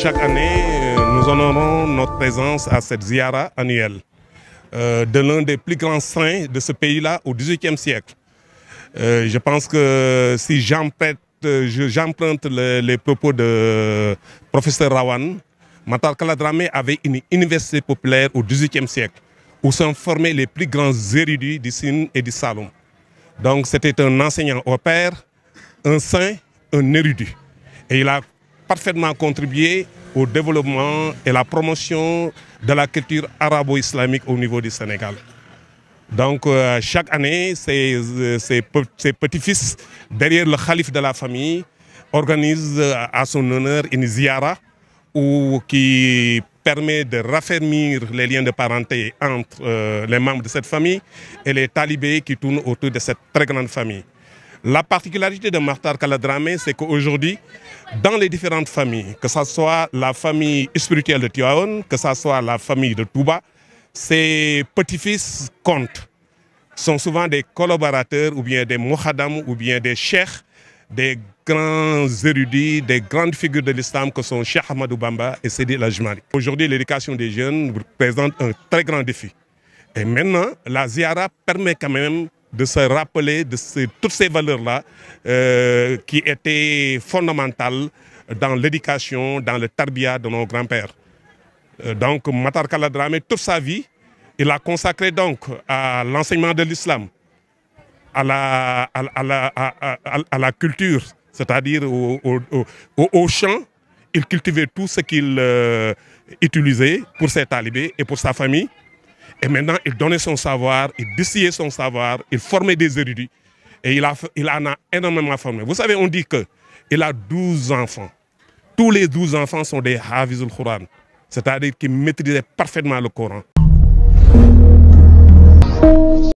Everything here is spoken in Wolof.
Chaque année, nous honorons notre présence à cette ziara annuelle de l'un des plus grands saints de ce pays-là au XVIIIe siècle. Je pense que si j'emprunte les propos de professeur Rawane, Matar Kala Dramé avait une université populaire au XVIIIe siècle où sont formés les plus grands érudits du Sine et du Saloum. Donc c'était un enseignant au pair, un saint, un érudit. Et il a parfaitement contribué au développement et la promotion de la culture arabo-islamique au niveau du Sénégal. Donc chaque année, ses petits-fils, derrière le calife de la famille, organisent à son honneur une ziara qui permet de raffermir les liens de parenté entre les membres de cette famille et les talibés qui tournent autour de cette très grande famille. La particularité de Matar Kala Dramé, c'est qu'aujourd'hui, dans les différentes familles, que ce soit la famille spirituelle de Tivaouane, que ce soit la famille de Touba, ses petits-fils comptent. Sont souvent des collaborateurs ou bien des mouhadam ou bien des cheikhs, des grands érudits, des grandes figures de l'islam que sont Cheikh Ahmadou Bamba et Seydi El Hadji Malick. Aujourd'hui, l'éducation des jeunes présente un très grand défi. Et maintenant, la ziara permet quand même de se rappeler de toutes ces valeurs-là qui étaient fondamentales dans l'éducation, dans le tarbiya de nos grands-pères. Donc Matar Kala Dramé, toute sa vie, il a consacré donc à l'enseignement de l'islam, à la culture, c'est-à-dire au chant. Il cultivait tout ce qu'il utilisait pour ses talibés et pour sa famille. Et maintenant, il donnait son savoir, il distillait son savoir, il formait des érudits. Et il en a énormément formé. Vous savez, on dit qu'il a 12 enfants. Tous les 12 enfants sont des Hafizul Quran, c'est-à-dire qu'ils maîtrisaient parfaitement le Coran.